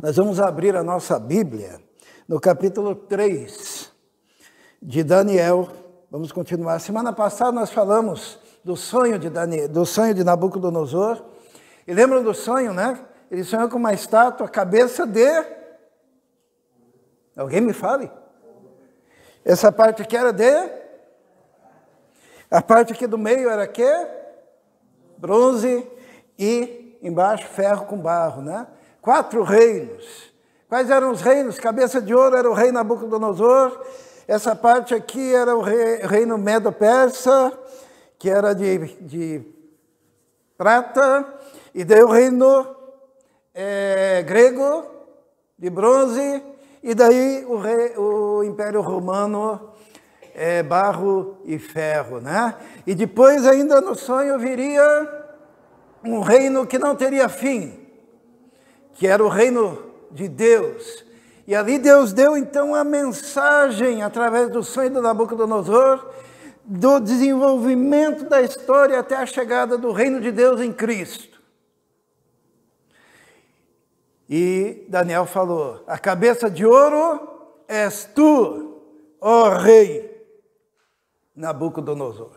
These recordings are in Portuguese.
Nós vamos abrir a nossa Bíblia no capítulo 3 de Daniel. Vamos continuar. Semana passada nós falamos do sonho de Nabucodonosor. E lembram do sonho, né? Ele sonhou com uma estátua, a cabeça de... Alguém me fale? Essa parte aqui era de... A parte aqui do meio era quê? Bronze e embaixo ferro com barro, né? 4 reinos. Quais eram os reinos? Cabeça de ouro era o rei Nabucodonosor. Essa parte aqui era o reino Medo-Persa, que era de prata. E daí o reino grego, de bronze. E daí o Império Romano, barro e ferro, né? E depois ainda no sonho viria um reino que não teria fim, que era o reino de Deus. E ali Deus deu então a mensagem, através do sonho de Nabucodonosor, do desenvolvimento da história até a chegada do reino de Deus em Cristo. E Daniel falou: a cabeça de ouro és tu, ó rei Nabucodonosor.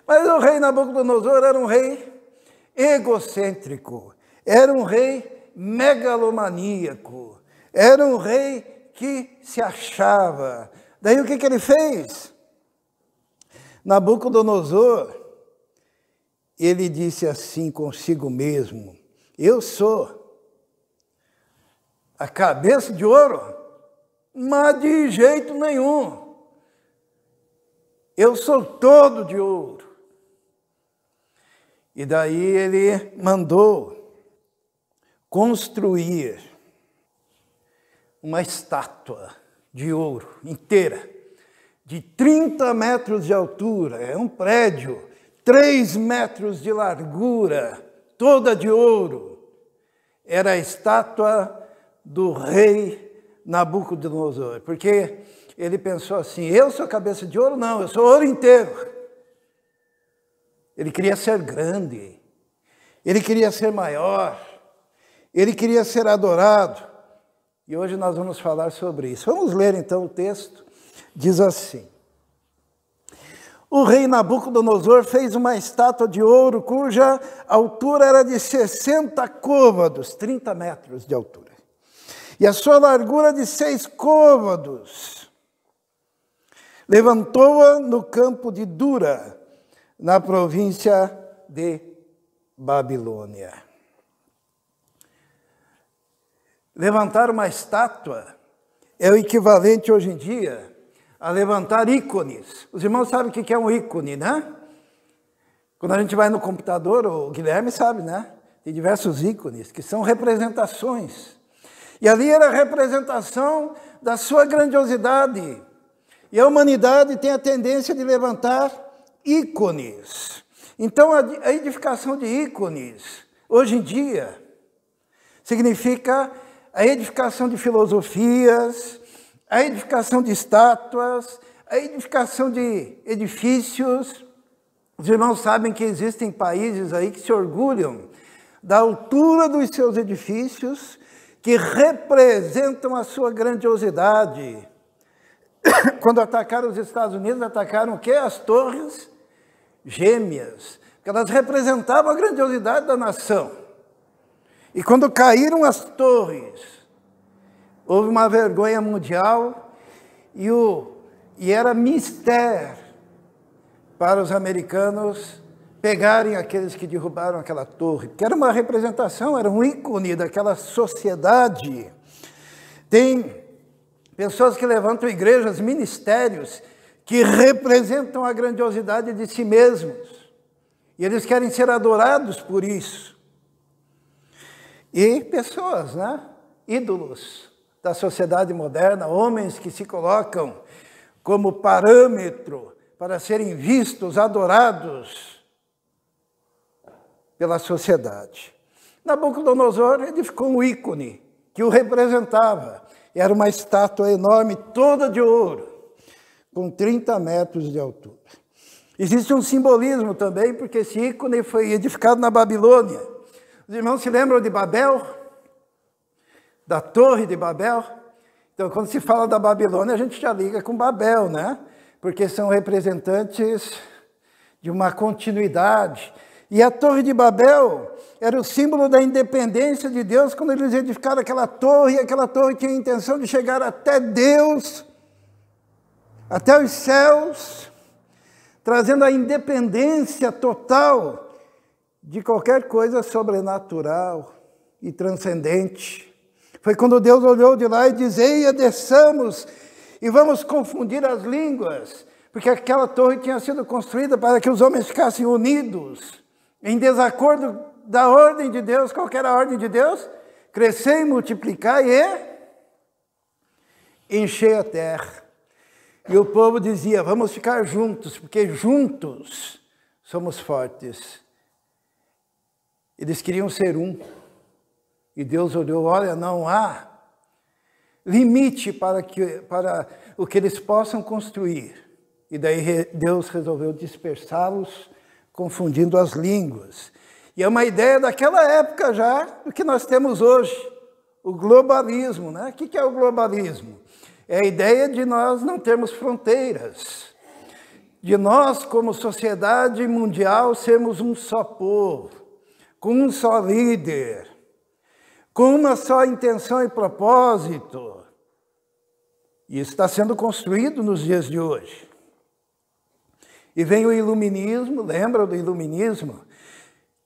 Mas o rei Nabucodonosor era um rei egocêntrico, era um rei megalomaníaco, era um rei que se achava. Daí o que ele fez? Nabucodonosor, ele disse assim consigo mesmo: eu sou a cabeça de ouro, mas de jeito nenhum. Eu sou todo de ouro. E daí ele mandou construir uma estátua de ouro inteira, de 30 metros de altura, é um prédio, 3 metros de largura, toda de ouro. Era a estátua do rei Nabucodonosor, porque ele pensou assim: eu sou cabeça de ouro? Não, eu sou ouro inteiro. Ele queria ser grande, ele queria ser maior, ele queria ser adorado. E hoje nós vamos falar sobre isso. Vamos ler então o texto. Diz assim: o rei Nabucodonosor fez uma estátua de ouro cuja altura era de 60 côvados, 30 metros de altura, e a sua largura de 6 côvados. Levantou-a no campo de Dura, na província de Babilônia. Levantar uma estátua é o equivalente hoje em dia a levantar ícones. Os irmãos sabem o que é um ícone, né? Quando a gente vai no computador, o Guilherme sabe, né? Tem diversos ícones que são representações. E ali era a representação da sua grandiosidade. E a humanidade tem a tendência de levantar ícones. Então, a edificação de ícones, hoje em dia, significa a edificação de filosofias, a edificação de estátuas, a edificação de edifícios. Os irmãos sabem que existem países aí que se orgulham da altura dos seus edifícios, que representam a sua grandiosidade. Quando atacaram os Estados Unidos, atacaram o quê? As torres gêmeas, porque elas representavam a grandiosidade da nação. E quando caíram as torres, houve uma vergonha mundial e era mistério para os americanos pegarem aqueles que derrubaram aquela torre, porque era uma representação, era um ícone daquela sociedade. Tem pessoas que levantam igrejas, ministérios, que representam a grandiosidade de si mesmos. E eles querem ser adorados por isso. E pessoas, né? Ídolos da sociedade moderna, homens que se colocam como parâmetro para serem vistos, adorados pela sociedade. Nabucodonosor edificou um ícone que o representava. Era uma estátua enorme, toda de ouro, com 30 metros de altura. Existe um simbolismo também, porque esse ícone foi edificado na Babilônia. Os irmãos se lembram de Babel? da Torre de Babel. Então, quando se fala da Babilônia, a gente já liga com Babel, né? Porque são representantes de uma continuidade. E a Torre de Babel era o símbolo da independência de Deus, quando eles edificaram aquela torre, e aquela torre tinha a intenção de chegar até Deus, até os céus, trazendo a independência total de qualquer coisa sobrenatural e transcendente. Foi quando Deus olhou de lá e disse: eia, desçamos e vamos confundir as línguas, porque aquela torre tinha sido construída para que os homens ficassem unidos, em desacordo da ordem de Deus. Qual que era a ordem de Deus? Crescer e multiplicar e encher a terra. E o povo dizia: vamos ficar juntos, porque juntos somos fortes. Eles queriam ser um. E Deus olhou: olha, não há limite para o que eles possam construir. E daí Deus resolveu dispersá-los, confundindo as línguas. E é uma ideia daquela época já, do que nós temos hoje, o globalismo, né? O que é o globalismo? É a ideia de nós não termos fronteiras, de nós, como sociedade mundial, sermos um só povo, com um só líder, com uma só intenção e propósito. E isso está sendo construído nos dias de hoje. E vem o iluminismo, lembra do iluminismo?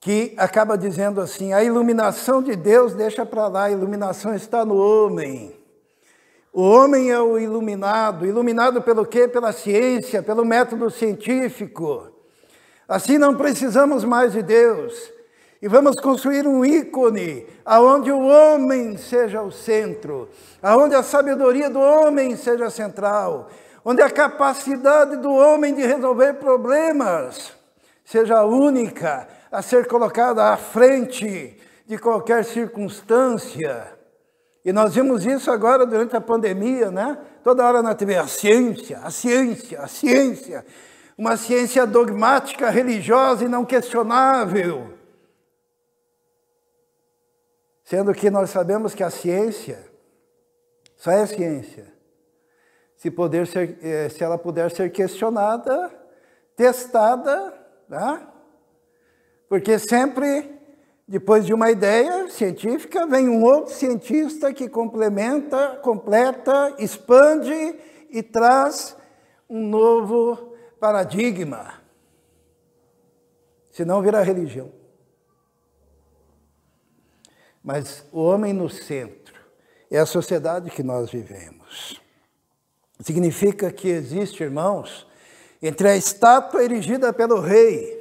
Que acaba dizendo assim: a iluminação de Deus deixa para lá, a iluminação está no homem. O homem é o iluminado. Iluminado pelo quê? Pela ciência, pelo método científico. Assim não precisamos mais de Deus. E vamos construir um ícone, aonde o homem seja o centro, aonde a sabedoria do homem seja central, onde a capacidade do homem de resolver problemas seja única, a ser colocada à frente de qualquer circunstância. E nós vimos isso agora durante a pandemia, né? Toda hora na TV, a ciência, a ciência, a ciência. Uma ciência dogmática, religiosa e não questionável. Sendo que nós sabemos que a ciência só é ciência se ela puder ser questionada, testada, né? Porque sempre, depois de uma ideia científica, vem um outro cientista que complementa, completa, expande e traz um novo paradigma. Senão vira religião. Mas o homem no centro é a sociedade que nós vivemos. Significa que existe, irmãos, entre a estátua erigida pelo rei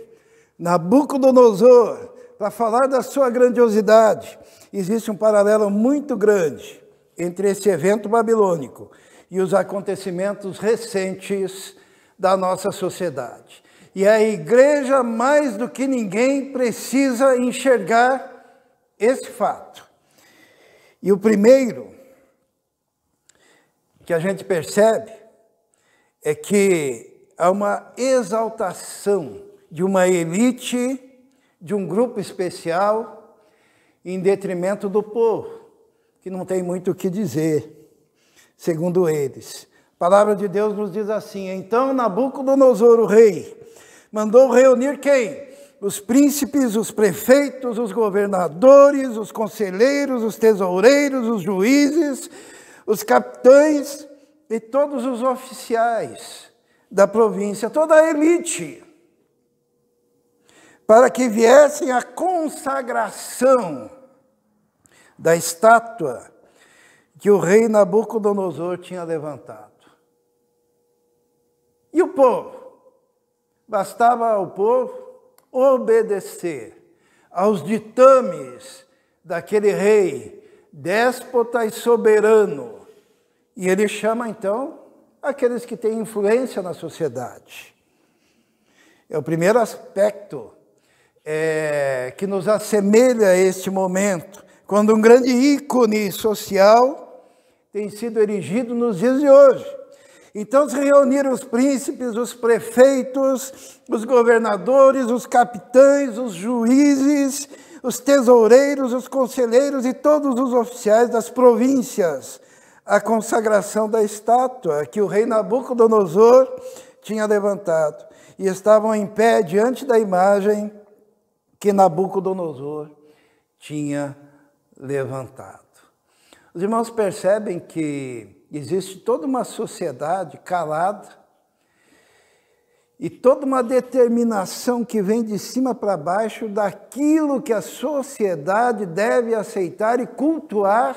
Nabucodonosor, para falar da sua grandiosidade, existe um paralelo muito grande entre esse evento babilônico e os acontecimentos recentes da nossa sociedade. E a igreja, mais do que ninguém, precisa enxergar esse fato. E o primeiro que a gente percebe é que há uma exaltação de uma elite, de um grupo especial, em detrimento do povo, que não tem muito o que dizer, segundo eles. A palavra de Deus nos diz assim: então Nabucodonosor, o rei, mandou reunir quem? Os príncipes, os prefeitos, os governadores, os conselheiros, os tesoureiros, os juízes, os capitães e todos os oficiais da província, toda a elite, para que viessem à consagração da estátua que o rei Nabucodonosor tinha levantado. E o povo? Bastava ao povo obedecer aos ditames daquele rei, déspota e soberano. E ele chama, então, aqueles que têm influência na sociedade. É o primeiro aspecto que nos assemelha a este momento, quando um grande ícone social tem sido erigido nos dias de hoje. Então se reuniram os príncipes, os prefeitos, os governadores, os capitães, os juízes, os tesoureiros, os conselheiros e todos os oficiais das províncias, a consagração da estátua que o rei Nabucodonosor tinha levantado. E estavam em pé diante da imagem que Nabucodonosor tinha levantado. Os irmãos percebem que existe toda uma sociedade calada e toda uma determinação que vem de cima para baixo daquilo que a sociedade deve aceitar e cultuar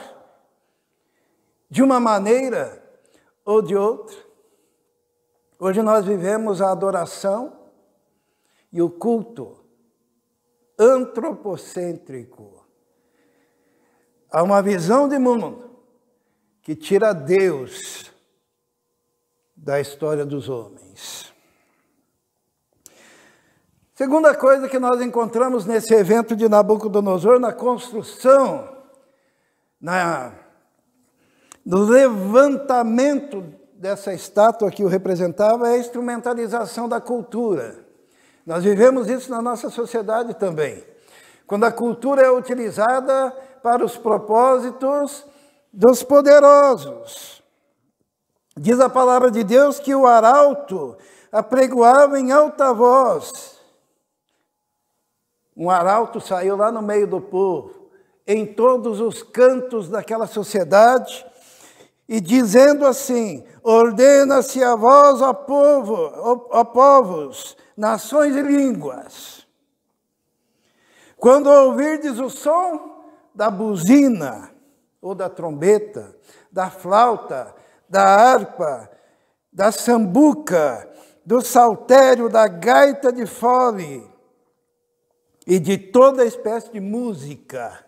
de uma maneira ou de outra. Hoje nós vivemos a adoração e o culto antropocêntrico. Há uma visão de mundo que tira Deus da história dos homens. Segunda coisa que nós encontramos nesse evento de Nabucodonosor, na construção, no levantamento dessa estátua que o representava, é a instrumentalização da cultura. Nós vivemos isso na nossa sociedade também. Quando a cultura é utilizada para os propósitos dos poderosos. Diz a palavra de Deus que o arauto apregoava em alta voz. Um arauto saiu lá no meio do povo, em todos os cantos daquela sociedade, e dizendo assim: ordena-se a vós, ó povo, ó povos, nações e línguas. Quando ouvirdes o som da buzina, ou da trombeta, da flauta, da harpa, da sambuca, do saltério, da gaita de fole e de toda espécie de música,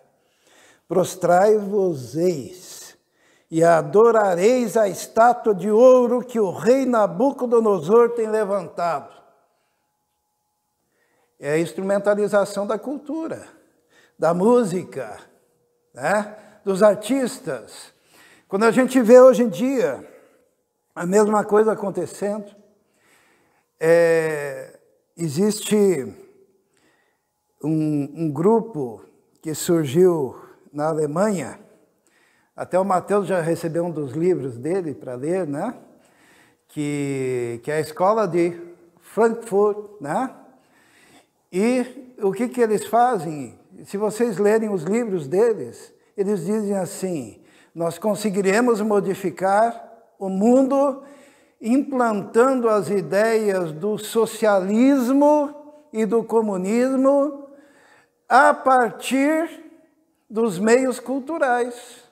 prostrai-vos-eis e adorareis a estátua de ouro que o rei Nabucodonosor tem levantado. É a instrumentalização da cultura, da música, né? Dos artistas. Quando a gente vê hoje em dia a mesma coisa acontecendo, existe um grupo que surgiu na Alemanha, até o Mateus já recebeu um dos livros dele para ler, né? Que é a escola de Frankfurt, né? E o que eles fazem? Se vocês lerem os livros deles, eles dizem assim: nós conseguiremos modificar o mundo implantando as ideias do socialismo e do comunismo a partir dos meios culturais,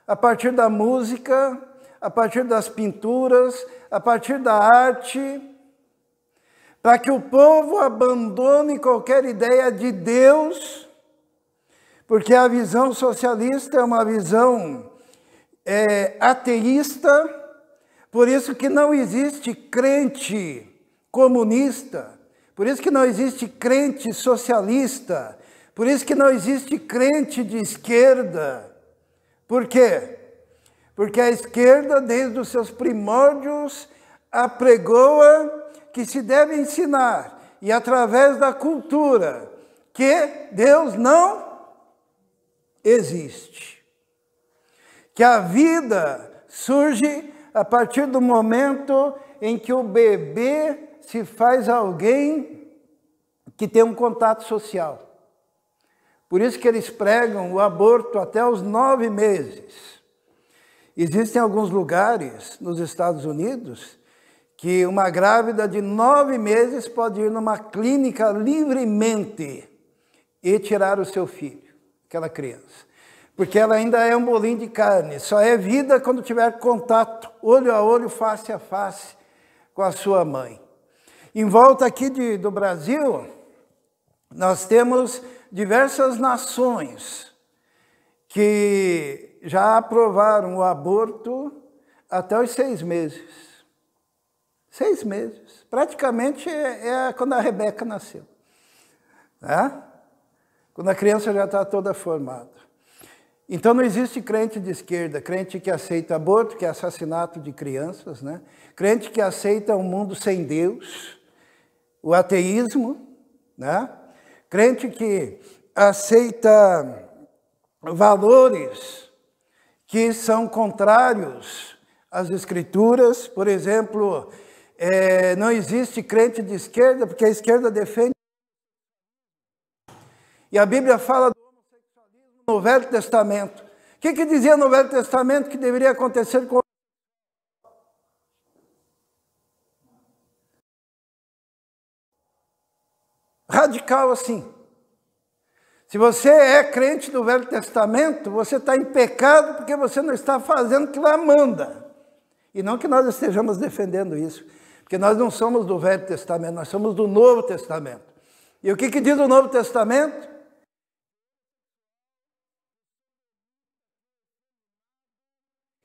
a partir da música, a partir das pinturas, a partir da arte, para que o povo abandone qualquer ideia de Deus, porque a visão socialista é uma visão ateísta. Por isso que não existe crente comunista, por isso que não existe crente socialista, por isso que não existe crente de esquerda. Por quê? Porque a esquerda, desde os seus primórdios, apregoa que se deve ensinar, e através da cultura, que Deus não existe. Que a vida surge a partir do momento em que o bebê se faz alguém que tem um contato social. Por isso que eles pregam o aborto até os 9 meses. Existem alguns lugares nos Estados Unidos que uma grávida de 9 meses pode ir numa clínica livremente e tirar o seu filho, aquela criança. Porque ela ainda é um bolinho de carne, só é vida quando tiver contato, olho a olho, face a face, com a sua mãe. Em volta aqui do Brasil, nós temos diversas nações que já aprovaram o aborto até os 6 meses. 6 meses. Praticamente é quando a Rebeca nasceu, né? Quando a criança já está toda formada. Então não existe crente de esquerda, crente que aceita aborto, que é assassinato de crianças, né? Crente que aceita um mundo sem Deus, o ateísmo, né? Crente que aceita valores que são contrários às Escrituras. Por exemplo, não existe crente de esquerda, porque a esquerda defende. E a Bíblia fala do homossexualismo no Velho Testamento. O que dizia no Velho Testamento que deveria acontecer com radical assim? Se você é crente do Velho Testamento, você está em pecado porque você não está fazendo o que lá manda. E não que nós estejamos defendendo isso, porque nós não somos do Velho Testamento, nós somos do Novo Testamento. E o que diz o Novo Testamento?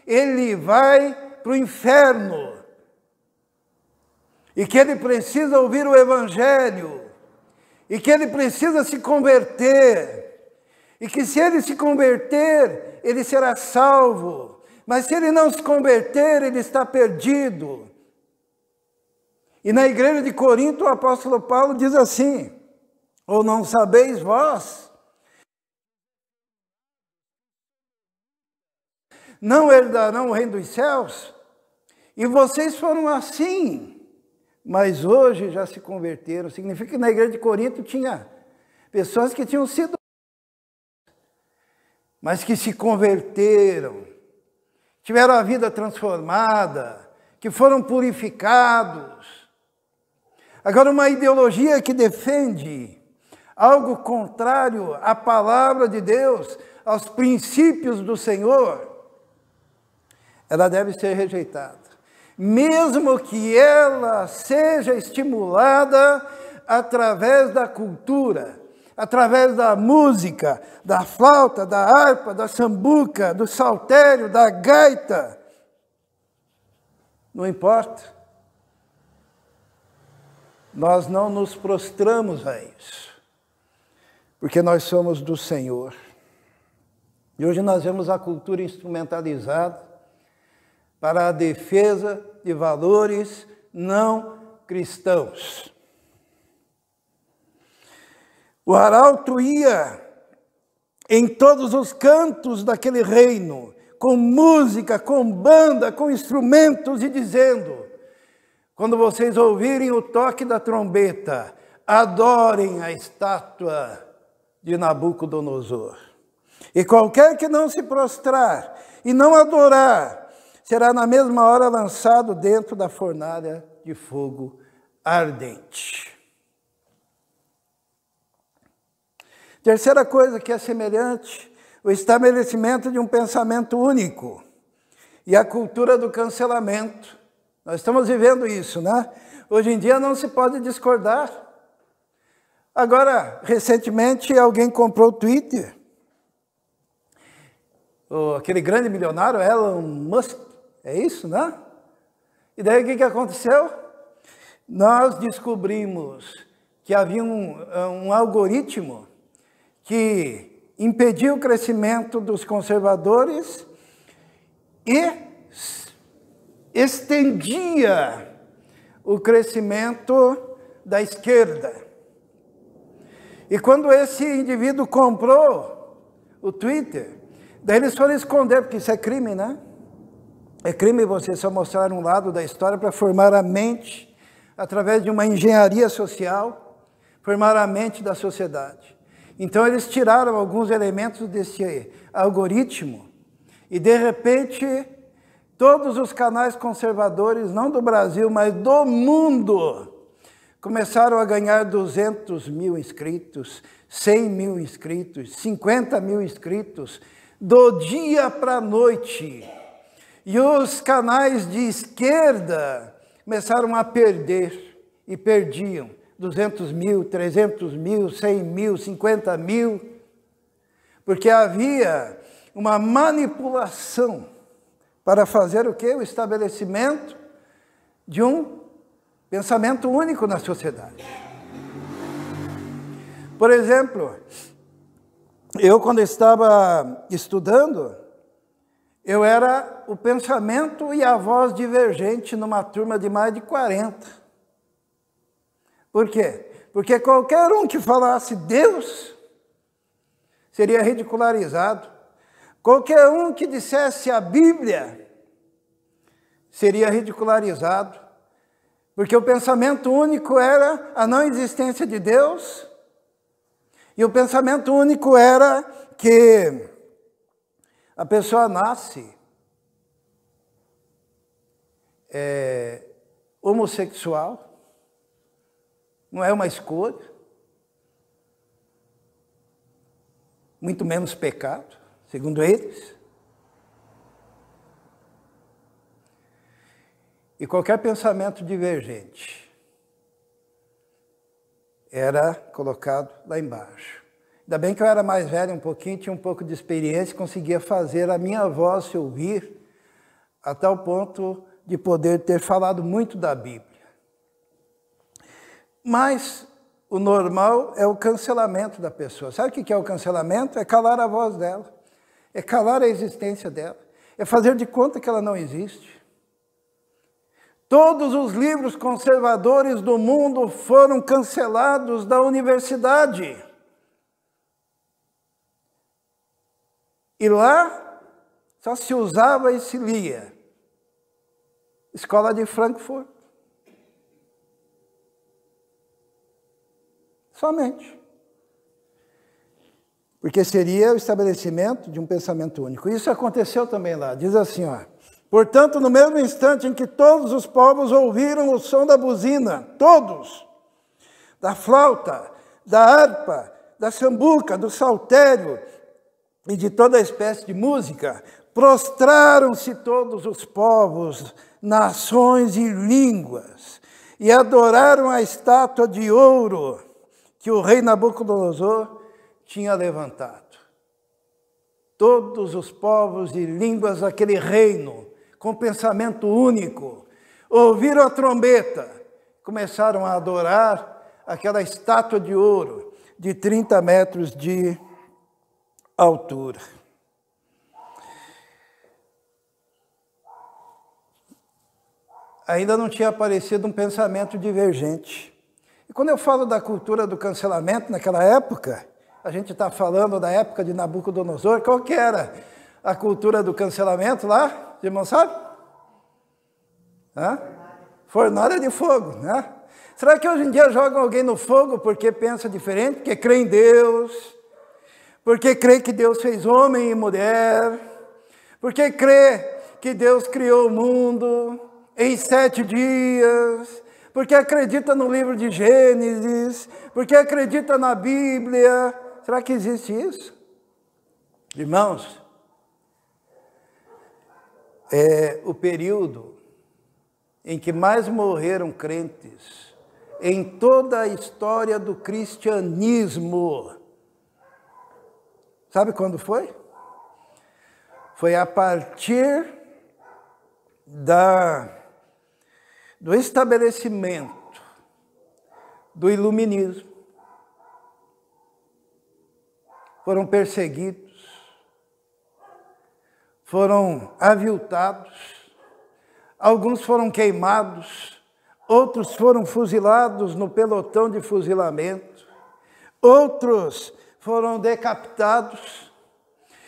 Ele vai para o inferno. E que ele precisa ouvir o Evangelho. E que ele precisa se converter, e que se ele se converter, ele será salvo, mas se ele não se converter, ele está perdido. E na igreja de Corinto, o apóstolo Paulo diz assim: ou não sabeis vós, não herdarão o reino dos céus? E vocês foram assim, mas hoje já se converteram. Significa que na igreja de Corinto tinha pessoas que tinham sido, mas que se converteram, tiveram a vida transformada, que foram purificados. Agora, uma ideologia que defende algo contrário à palavra de Deus, aos princípios do Senhor, ela deve ser rejeitada. Mesmo que ela seja estimulada através da cultura, através da música, da flauta, da harpa, da sambuca, do saltério, da gaita. Não importa. Nós não nos prostramos a isso, porque nós somos do Senhor. E hoje nós vemos a cultura instrumentalizada para a defesa de valores não cristãos. O arauto ia em todos os cantos daquele reino, com música, com banda, com instrumentos, e dizendo: quando vocês ouvirem o toque da trombeta, adorem a estátua de Nabucodonosor. E qualquer que não se prostrar e não adorar, será na mesma hora lançado dentro da fornalha de fogo ardente. Terceira coisa que é semelhante, o estabelecimento de um pensamento único e a cultura do cancelamento. Nós estamos vivendo isso, né? Hoje em dia não se pode discordar. Agora, recentemente, alguém comprou o Twitter. Aquele grande milionário, Elon Musk. É isso, né? E daí o que aconteceu? Nós descobrimos que havia um algoritmo que impediu o crescimento dos conservadores e estendia o crescimento da esquerda. E quando esse indivíduo comprou o Twitter, daí eles foram esconder, porque isso é crime, né? É crime você só mostrar um lado da história para formar a mente, através de uma engenharia social, formar a mente da sociedade. Então eles tiraram alguns elementos desse algoritmo e de repente todos os canais conservadores, não do Brasil, mas do mundo, começaram a ganhar 200 mil inscritos, 100 mil inscritos, 50 mil inscritos, do dia para a noite. E os canais de esquerda começaram a perder, e perdiam 200 mil, 300 mil, 100 mil, 50 mil, porque havia uma manipulação para fazer o quê? O estabelecimento de um pensamento único na sociedade. Por exemplo, Eu, quando estava estudando, eu era o pensamento e a voz divergente numa turma de mais de 40. Por quê? Porque qualquer um que falasse Deus seria ridicularizado. Qualquer um que dissesse a Bíblia seria ridicularizado. Porque o pensamento único era a não existência de Deus, e o pensamento único era que a pessoa nasce homossexual, não é uma escolha, muito menos pecado, segundo eles. E qualquer pensamento divergente era colocado lá embaixo. Ainda bem que eu era mais velho um pouquinho, tinha um pouco de experiência, conseguia fazer a minha voz se ouvir, a tal ponto de poder ter falado muito da Bíblia. Mas o normal é o cancelamento da pessoa. Sabe o que é o cancelamento? É calar a voz dela, é calar a existência dela, é fazer de conta que ela não existe. Todos os livros conservadores do mundo foram cancelados da universidade. E lá só se usava e se lia. Escola de Frankfurt. Somente. Porque seria o estabelecimento de um pensamento único. Isso aconteceu também lá. Diz assim, ó. Portanto, no mesmo instante em que todos os povos ouviram o som da buzina, todos, da flauta, da harpa, da sambuca, do saltério e de toda espécie de música, prostraram-se todos os povos, nações e línguas, e adoraram a estátua de ouro que o rei Nabucodonosor tinha levantado. Todos os povos e línguas daquele reino, com pensamento único, ouviram a trombeta, começaram a adorar aquela estátua de ouro de 30 metros de altura. Ainda não tinha aparecido um pensamento divergente. E quando eu falo da cultura do cancelamento naquela época, a gente está falando da época de Nabucodonosor, qual que era a cultura do cancelamento lá? Os irmãos sabem? Fornalha de fogo, né? Será que hoje em dia jogam alguém no fogo porque pensa diferente, porque crê em Deus, porque crê que Deus fez homem e mulher, porque crê que Deus criou o mundo em 7 dias, porque acredita no livro de Gênesis, porque acredita na Bíblia? Será que existe isso? Irmãos, é o período em que mais morreram crentes em toda a história do cristianismo. Sabe quando foi? Foi a partir do estabelecimento do iluminismo. Foram perseguidos, foram aviltados, alguns foram queimados, outros foram fuzilados no pelotão de fuzilamento, outros foram decapitados.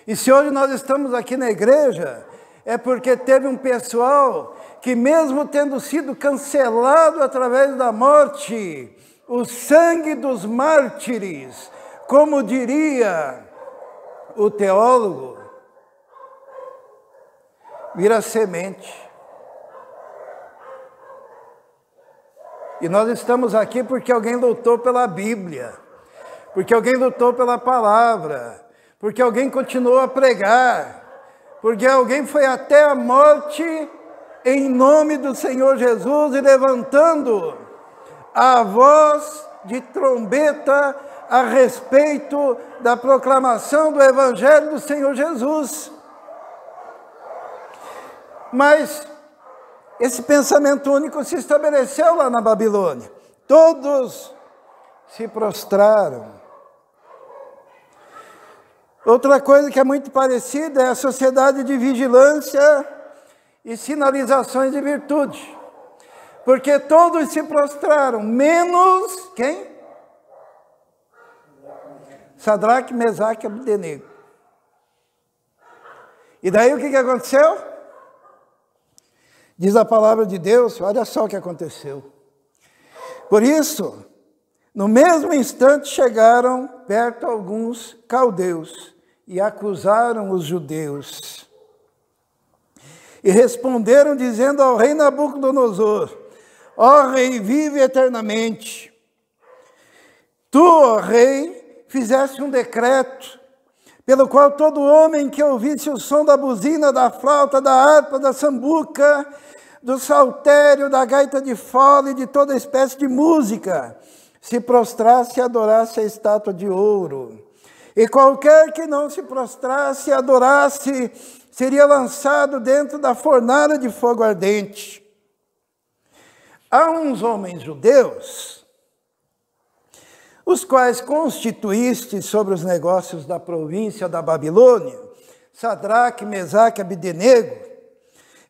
E se hoje nós estamos aqui na igreja, é porque teve um pessoal que, mesmo tendo sido cancelado através da morte, o sangue dos mártires, como diria o teólogo, vira semente. E nós estamos aqui porque alguém lutou pela Bíblia, porque alguém lutou pela palavra, porque alguém continuou a pregar, porque alguém foi até a morte em nome do Senhor Jesus e levantando a voz de trombeta a respeito da proclamação do Evangelho do Senhor Jesus. Mas esse pensamento único se estabeleceu lá na Babilônia. Todos se prostraram. Outra coisa que é muito parecida é a sociedade de vigilância e sinalizações de virtude. Porque todos se prostraram, menos quem? Sadraque, Mesaque e Abdenego. E daí o que aconteceu? Diz a palavra de Deus, olha só o que aconteceu. Por isso, no mesmo instante chegaram perto alguns caldeus e acusaram os judeus. E responderam dizendo ao rei Nabucodonosor: ó rei, vive eternamente. Tu, ó rei, fizeste um decreto, pelo qual todo homem que ouvisse o som da buzina, da flauta, da harpa, da sambuca, do saltério, da gaita de fole e de toda espécie de música, se prostrasse e adorasse a estátua de ouro. E qualquer que não se prostrasse e adorasse, seria lançado dentro da fornalha de fogo ardente. Há uns homens judeus, os quais constituíste sobre os negócios da província da Babilônia, Sadraque, Mesaque e Abdenego.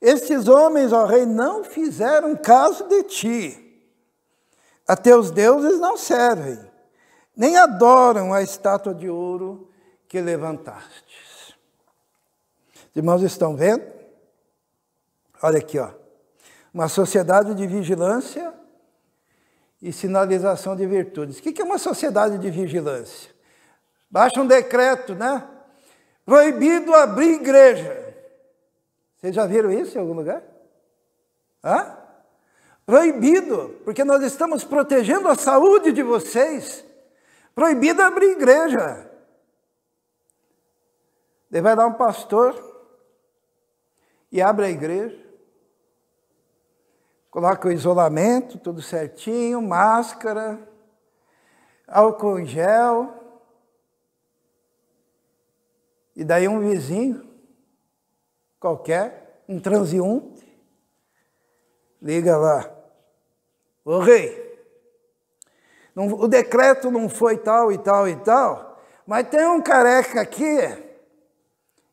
Estes homens, ó rei, não fizeram caso de ti. A teus deuses não servem, nem adoram a estátua de ouro que levantastes. Os irmãos estão vendo? Olha aqui, ó. Uma sociedade de vigilância e sinalização de virtudes. O que é uma sociedade de vigilância? Baixa um decreto, né? Proibido abrir igreja. Vocês já viram isso em algum lugar? Hã? Proibido, porque nós estamos protegendo a saúde de vocês. Proibido abrir igreja. Ele vai dar um pastor e abre a igreja. Coloca o isolamento, tudo certinho, máscara, álcool em gel. E daí um vizinho qualquer, um transeunte, liga lá: ô rei, o decreto não foi tal e tal e tal, mas tem um careca aqui,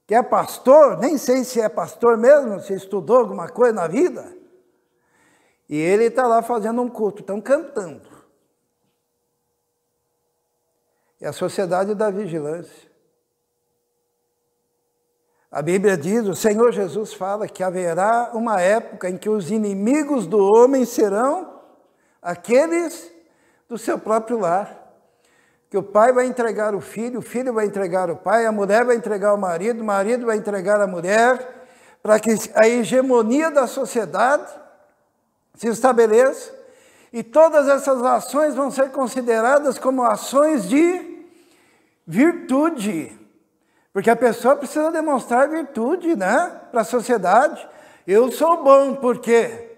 que é pastor, nem sei se é pastor mesmo, se estudou alguma coisa na vida, e ele está lá fazendo um culto, estão cantando. É a sociedade da vigilância. A Bíblia diz, o Senhor Jesus fala que haverá uma época em que os inimigos do homem serão aqueles do seu próprio lar. Que o pai vai entregar o filho vai entregar o pai, a mulher vai entregar o marido vai entregar a mulher, para que a hegemonia da sociedade se estabeleça, e todas essas ações vão ser consideradas como ações de virtude. Porque a pessoa precisa demonstrar virtude, né? Para a sociedade. Eu sou bom, por quê?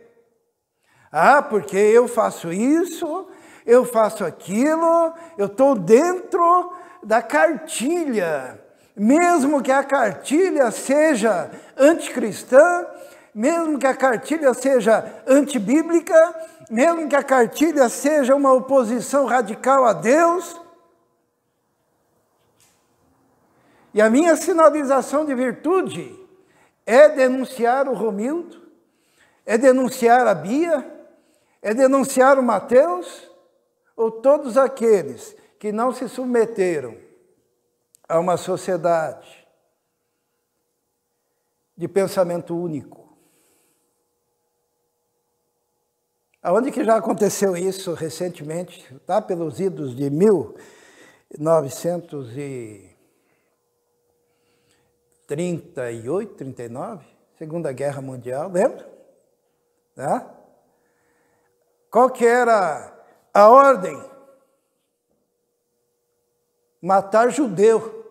Porque eu faço isso, eu faço aquilo, eu estou dentro da cartilha. Mesmo que a cartilha seja anticristã, mesmo que a cartilha seja antibíblica, mesmo que a cartilha seja uma oposição radical a Deus. E a minha sinalização de virtude é denunciar o Romildo, é denunciar a Bia, é denunciar o Mateus, ou todos aqueles que não se submeteram a uma sociedade de pensamento único. Aonde que já aconteceu isso recentemente? Tá? Pelos idos de 1938, 39, Segunda Guerra Mundial, lembra? Tá? Qual que era a ordem? Matar judeu.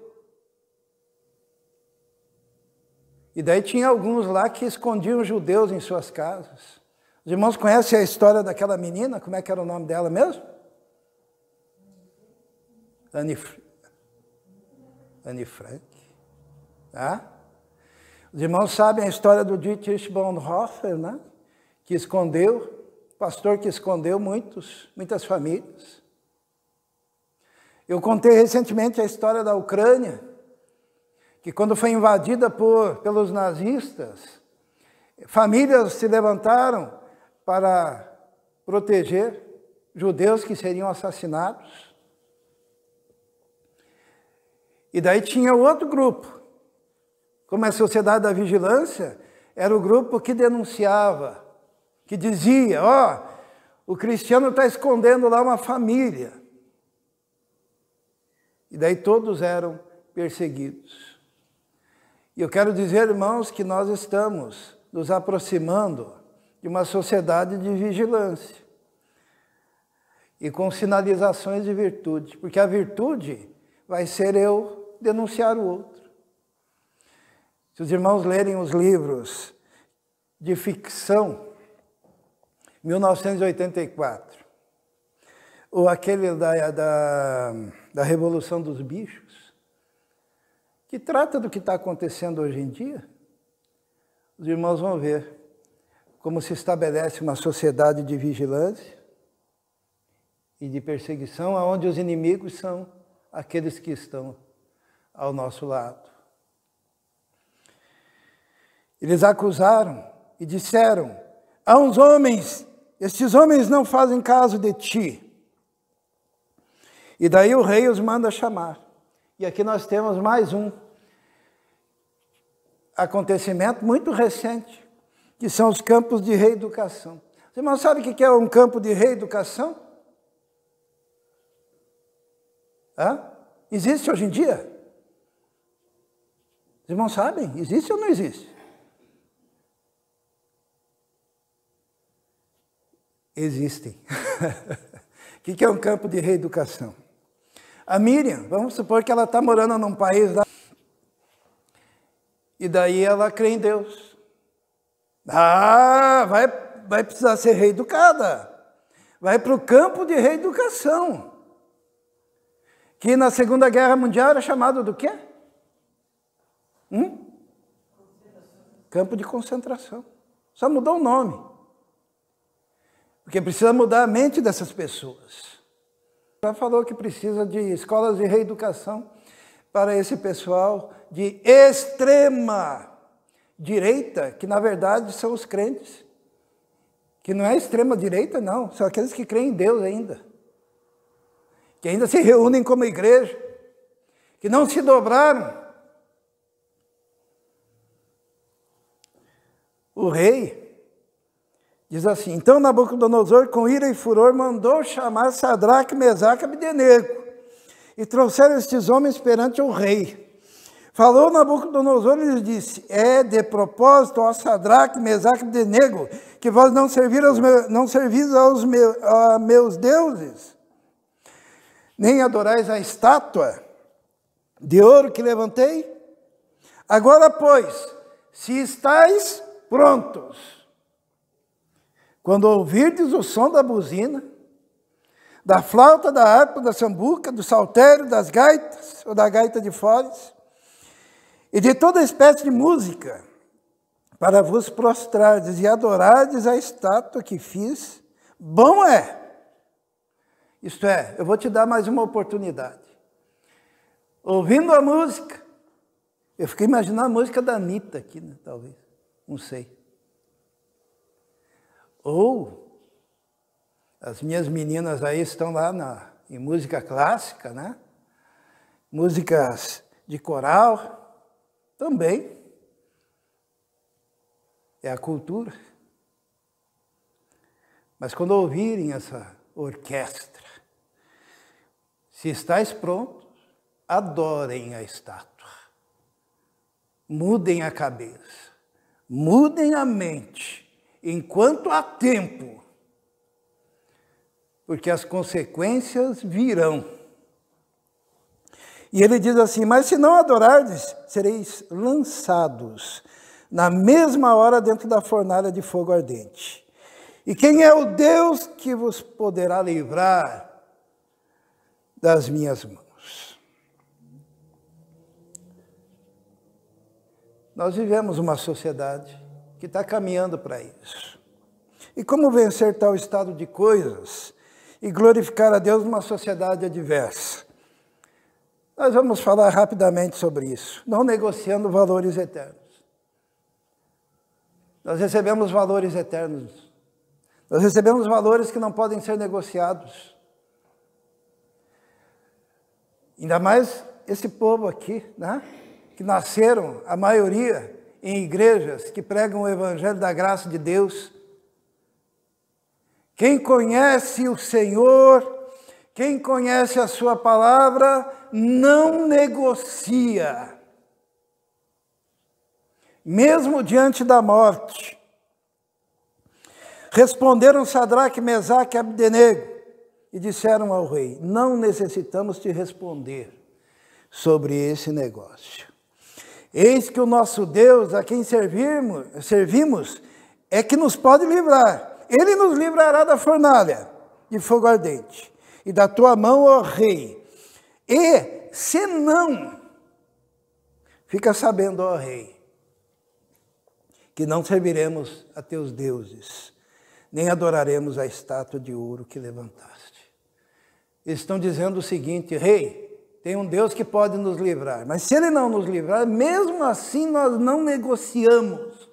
E daí tinha alguns lá que escondiam judeus em suas casas. Os irmãos conhecem a história daquela menina? Como é que era o nome dela mesmo? Anne Frank. Tá? Os irmãos sabem a história do Dietrich Bonhoeffer, né? Que escondeu, pastor que escondeu muitas famílias. Eu contei recentemente a história da Ucrânia, que quando foi invadida pelos nazistas, famílias se levantaram para proteger judeus que seriam assassinados. E daí tinha outro grupo. Como é a Sociedade da Vigilância, era o grupo que denunciava, que dizia, o cristiano está escondendo lá uma família. E daí todos eram perseguidos. E eu quero dizer, irmãos, que nós estamos nos aproximando de uma sociedade de vigilância e com sinalizações de virtude, porque a virtude vai ser eu denunciar o outro. Se os irmãos lerem os livros de ficção, 1984, ou aquele da Revolução dos Bichos, que trata do que está acontecendo hoje em dia, os irmãos vão ver como se estabelece uma sociedade de vigilância e de perseguição, onde os inimigos são aqueles que estão ao nosso lado. Eles acusaram e disseram, há uns homens, estes homens não fazem caso de ti. E daí o rei os manda chamar. E aqui nós temos mais um acontecimento muito recente, que são os campos de reeducação. Você não sabe o que é um campo de reeducação? Existe hoje em dia? Os irmãos sabem? Existe ou não existe? Existem. O que é um campo de reeducação? A Miriam, vamos supor que ela está morando num país lá, e daí ela crê em Deus. Vai precisar ser reeducada. Vai para o campo de reeducação. Que na Segunda Guerra Mundial era chamado do quê? Campo de concentração. Só mudou o nome. Porque precisa mudar a mente dessas pessoas. Já falou que precisa de escolas de reeducação para esse pessoal de extrema direita, que na verdade são os crentes. Que não é extrema direita, não. São aqueles que creem em Deus ainda. Que ainda se reúnem como igreja. Que não se dobraram. O rei diz assim, então Nabucodonosor, com ira e furor, mandou chamar Sadraque, Mesaque e Abdenego, e trouxeram estes homens perante o rei. Falou Nabucodonosor e lhes disse, é de propósito, ó Sadraque, Mesaque e Abdenego, que vós não servis a meus deuses, nem adorais a estátua de ouro que levantei? Agora, pois, se estáis prontos, quando ouvirdes o som da buzina, da flauta, da harpa, da sambuca, do saltério, das gaitas, ou da gaita de foles, e de toda espécie de música, para vos prostrardes e adorardes a estátua que fiz, bom é. Isto é, eu vou te dar mais uma oportunidade. Ouvindo a música, eu fiquei imaginando a música da Anitta aqui, né, talvez, não sei. Ou as minhas meninas aí estão lá em música clássica, né? Músicas de coral, também. É a cultura. Mas quando ouvirem essa orquestra, se estáis prontos, adorem a estátua. Mudem a cabeça, mudem a mente, enquanto há tempo, porque as consequências virão. E ele diz assim, mas se não adorardes, sereis lançados na mesma hora dentro da fornalha de fogo ardente. E quem é o Deus que vos poderá livrar das minhas mãos? Nós vivemos uma sociedade que está caminhando para isso. E como vencer tal estado de coisas e glorificar a Deus numa sociedade adversa? Nós vamos falar rapidamente sobre isso. Não negociando valores eternos. Nós recebemos valores eternos. Nós recebemos valores que não podem ser negociados. Ainda mais esse povo aqui, né? Que nasceram, a maioria, em igrejas que pregam o evangelho da graça de Deus. Quem conhece o Senhor, quem conhece a sua palavra, não negocia. Mesmo diante da morte. Responderam Sadraque, Mesaque e Abdenego e disseram ao rei: não necessitamos te responder sobre esse negócio. Eis que o nosso Deus, a quem servimos, é que nos pode livrar. Ele nos livrará da fornalha de fogo ardente e da tua mão, ó rei. E, se não, fica sabendo, ó rei, que não serviremos a teus deuses, nem adoraremos a estátua de ouro que levantaste. Eles estão dizendo o seguinte: rei, tem um Deus que pode nos livrar, mas se ele não nos livrar, mesmo assim nós não negociamos.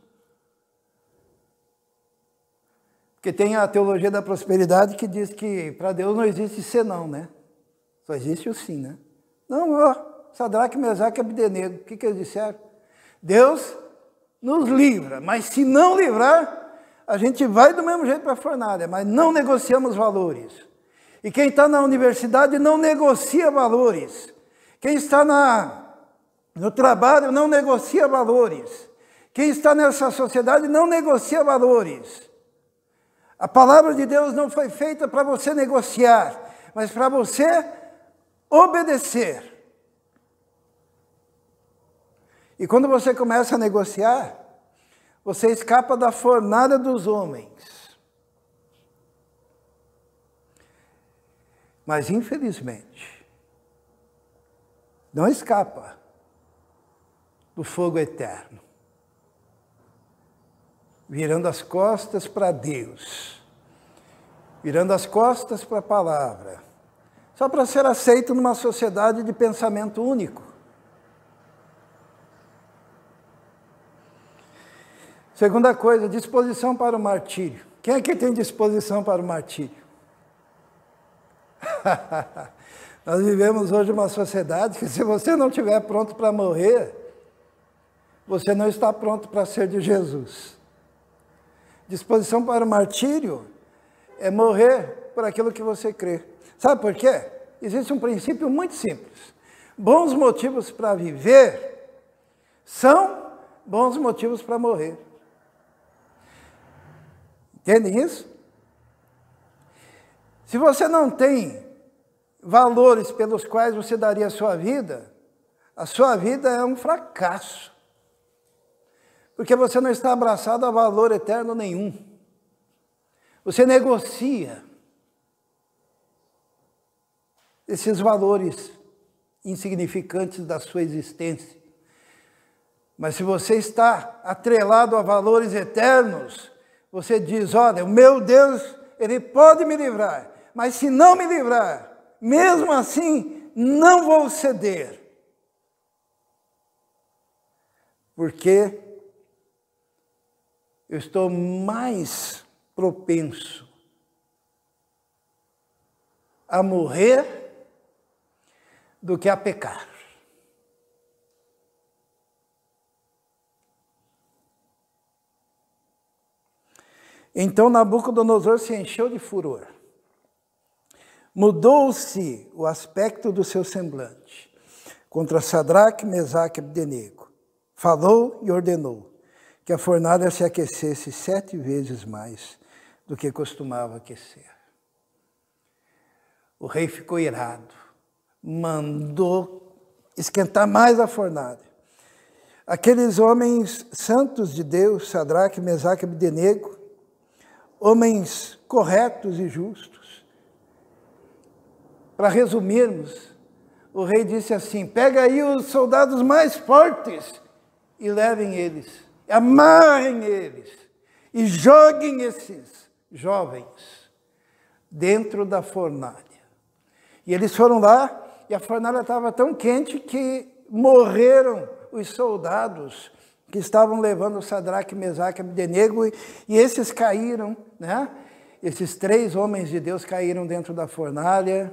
Porque tem a teologia da prosperidade que diz que para Deus não existe senão, né? Só existe o sim, né? Não, ó, Sadraque, Mesaque e Abdenego, o que eles disseram? Deus nos livra, mas se não livrar, a gente vai do mesmo jeito para a fornalha, mas não negociamos valores. E quem está na universidade não negocia valores. Quem está no trabalho não negocia valores. Quem está nessa sociedade não negocia valores. A palavra de Deus não foi feita para você negociar, mas para você obedecer. E quando você começa a negociar, você escapa da fornalha dos homens. Mas, infelizmente, não escapa do fogo eterno. Virando as costas para Deus, virando as costas para a palavra, só para ser aceito numa sociedade de pensamento único. Segunda coisa, disposição para o martírio. Quem aqui tem disposição para o martírio? Nós vivemos hoje uma sociedade que, se você não estiver pronto para morrer, você não está pronto para ser de Jesus. Disposição para o martírio é morrer por aquilo que você crê. Sabe por quê? Existe um princípio muito simples. Bons motivos para viver são bons motivos para morrer. Entendem isso? Se você não tem valores pelos quais você daria a sua vida é um fracasso. Porque você não está abraçado a valor eterno nenhum. Você negocia esses valores insignificantes da sua existência. Mas se você está atrelado a valores eternos, você diz: olha, o meu Deus, Ele pode me livrar, mas se não me livrar, mesmo assim, não vou ceder. Porque eu estou mais propenso a morrer do que a pecar. Então Nabucodonosor se encheu de furor. Mudou-se o aspecto do seu semblante contra Sadraque, Mesaque e Abdenego. Falou e ordenou que a fornalha se aquecesse 7 vezes mais do que costumava aquecer. O rei ficou irado, mandou esquentar mais a fornalha. Aqueles homens santos de Deus, Sadraque, Mesaque e Abdenego, homens corretos e justos. Para resumirmos, o rei disse assim: pega aí os soldados mais fortes e levem eles. Amarrem eles e joguem esses jovens dentro da fornalha. E eles foram lá e a fornalha estava tão quente que morreram os soldados que estavam levando Sadraque, Mesaque e Abdenego, e esses caíram, né? Esses 3 homens de Deus caíram dentro da fornalha,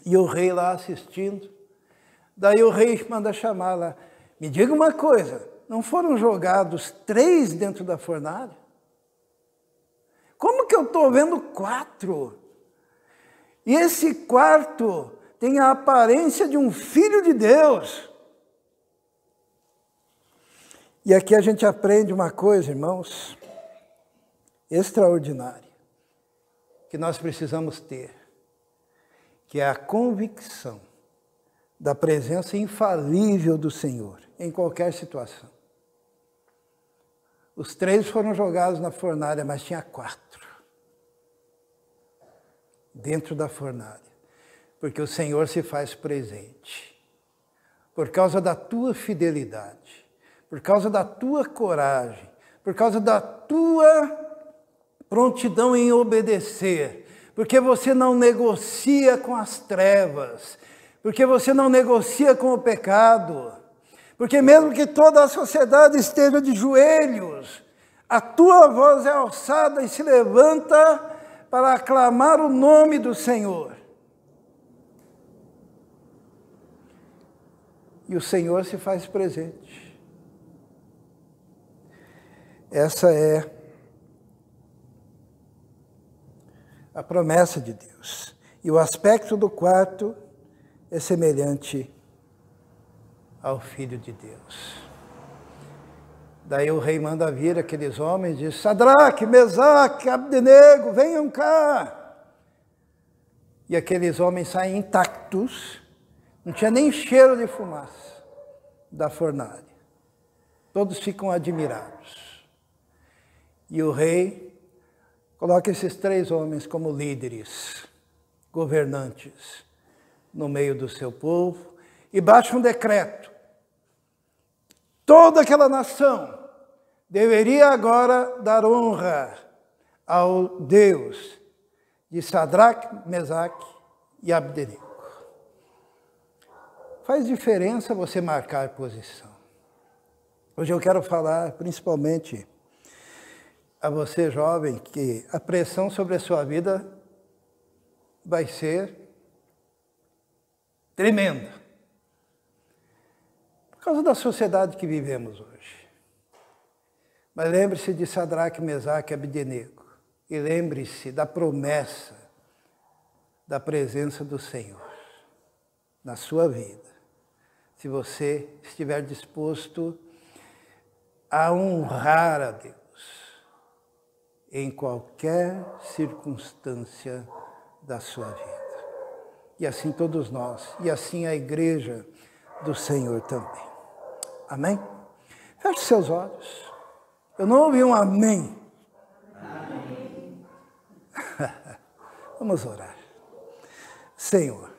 e o rei lá assistindo. Daí o rei manda chamar lá, me diga uma coisa, não foram jogados 3 dentro da fornalha? Como que eu estou vendo 4? E esse 4º tem a aparência de um filho de Deus. E aqui a gente aprende uma coisa, irmãos, extraordinária, que nós precisamos ter, que é a convicção da presença infalível do Senhor em qualquer situação. Os 3 foram jogados na fornalha, mas tinha 4 dentro da fornalha, porque o Senhor se faz presente. Por causa da tua fidelidade, por causa da tua coragem, por causa da tua prontidão em obedecer, porque você não negocia com as trevas, porque você não negocia com o pecado, porque mesmo que toda a sociedade esteja de joelhos, a tua voz é alçada e se levanta para aclamar o nome do Senhor. E o Senhor se faz presente. Essa é a promessa de Deus. E o aspecto do 4º é semelhante ao Filho de Deus. Daí o rei manda vir aqueles homens e diz, Sadraque, Mesaque, Abdenego, venham cá. E aqueles homens saem intactos, não tinha nem cheiro de fumaça da fornalha. Todos ficam admirados. E o rei coloca esses 3 homens como líderes, governantes, no meio do seu povo, e baixa um decreto. Toda aquela nação deveria agora dar honra ao Deus de Sadraque, Mesaque e Abdenego. Faz diferença você marcar posição. Hoje eu quero falar principalmente a você, jovem, que a pressão sobre a sua vida vai ser tremenda. Por causa da sociedade que vivemos hoje. Mas lembre-se de Sadraque, Mesaque e Abdenego. E lembre-se da promessa da presença do Senhor na sua vida. Se você estiver disposto a honrar a Deus em qualquer circunstância da sua vida. E assim todos nós, e assim a igreja do Senhor também. Amém? Feche seus olhos. Eu não ouvi um amém. Amém. Vamos orar. Senhor,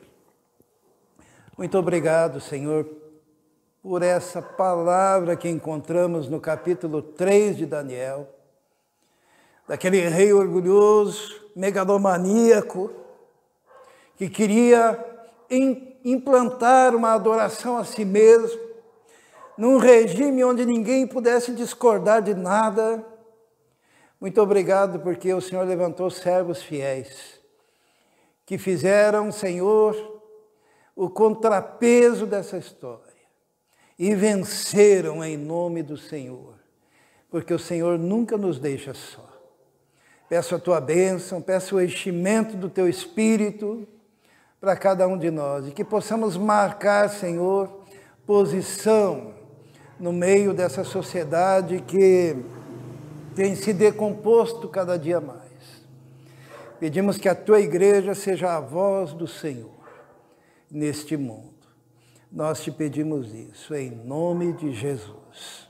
muito obrigado, Senhor, por essa palavra que encontramos no capítulo 3 de Daniel, daquele rei orgulhoso, megalomaníaco, que queria implantar uma adoração a si mesmo, num regime onde ninguém pudesse discordar de nada. Muito obrigado, porque o Senhor levantou servos fiéis, que fizeram, Senhor, o contrapeso dessa história, e venceram em nome do Senhor, porque o Senhor nunca nos deixa só. Peço a tua bênção, peço o enchimento do teu Espírito para cada um de nós, e que possamos marcar, Senhor, posição no meio dessa sociedade que tem se decomposto cada dia mais. Pedimos que a tua igreja seja a voz do Senhor neste mundo. Nós te pedimos isso em nome de Jesus.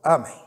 Amém.